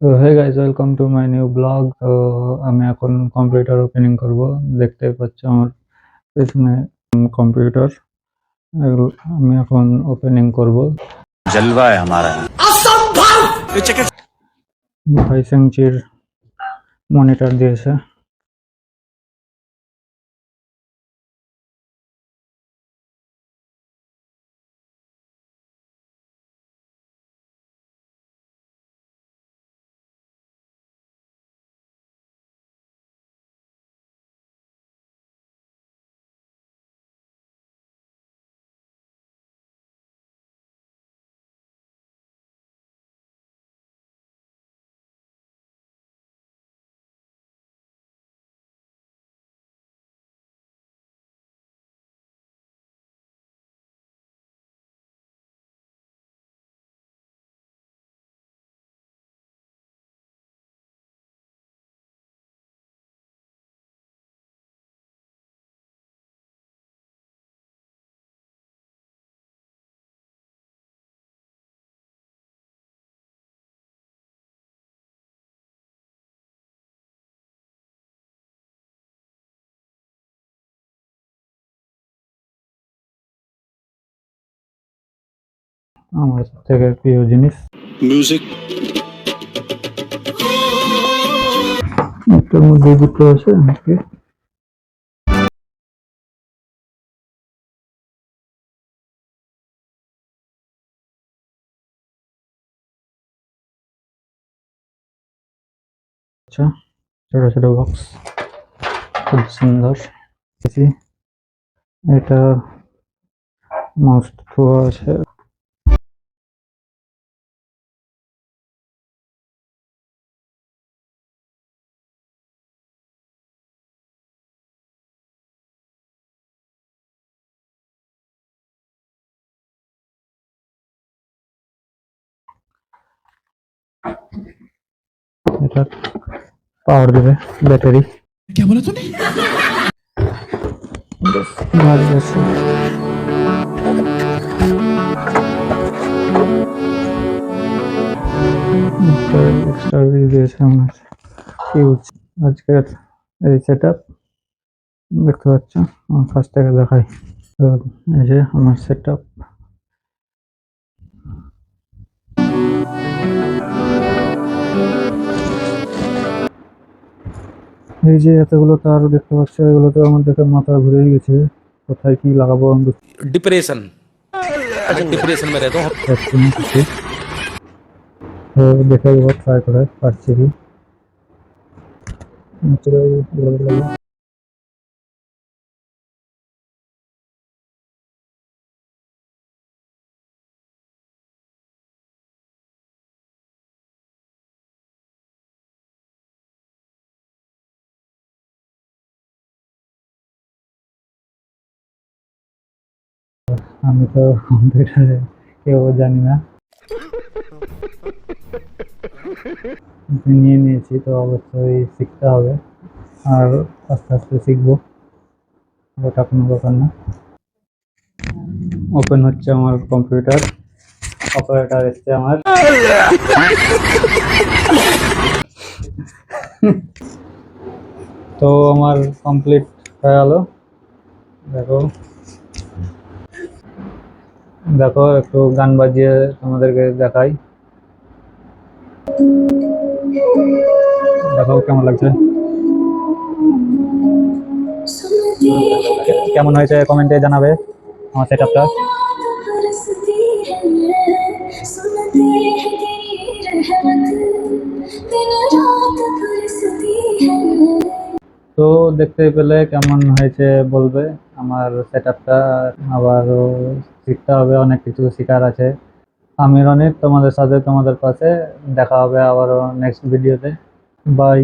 তো hey guys, welcome to my new blog. তো আমি এখন কম্পিউটার ওপেনিং করব। দেখতে পাচ্ছ আমার পেছনে কম্পিউটার, এগুলো আমি এখন ওপেনিং করব। जलवा है हमारा। 22 ইঞ্চির মনিটর দিয়েছে। আমার থেকে প্রিয় জিনিস म्यूजिक একটার মধ্যে দুটো আছে নাকি। আচ্ছা, ছোট ছোট বক্স, খুব সুন্দর। এটা মাউস থোয়া আছে। এটা পাওয়ার দেবে ব্যাটারি। क्या बोला तूने? ভারী আছে। এক্সট্রা দিয়েছে আমার ইউজ। আজকের এই সেট আপ দেখতে পাচ্ছ, আমার কাছ থেকে দেখাই। তো এই যে আমার সেট আপ। এই যে এতগুলো তার দেখতে পাচ্ছ, এগুলো তো আমার দেখে মাথা ঘুরে গেছে, কোথায় কি লাগাবো আমি डिप्रेशन डिप्रेशन में रहता हूँ। পারছি না কিছু। তো দেখে এবার ট্রাই করে পারছি কি। আমি তো কম্পিউটারে কেউ জানি না, নিয়ে নিয়েছি তো অবশ্যই শিখতে হবে, আর আস্তে আস্তে শিখবো, ওটা কোনো ব্যাপার না। ওপেন হচ্ছে আমার কম্পিউটার, অপারেটর এসছে আমার। তো আমার কমপ্লিট হয়ে গেল। দেখো দেখো, একটু গান বাজিয়ে তোমাদেরকে দেখাই, দেখো কেমন লাগছে। কেমন হয়েছে কমেন্টে জানাবে আমার সেটআপটা। তো দেখতে পেলে কেমন হয়েছে বলবে আমার সেটআপটা। আবারও শিখতে হবে, অনেক কিছু শেখার আছে। আমি রনিত, তোমাদের সাথে তোমাদের পাশে। দেখা হবে আবারও নেক্সট ভিডিওতে। বাই।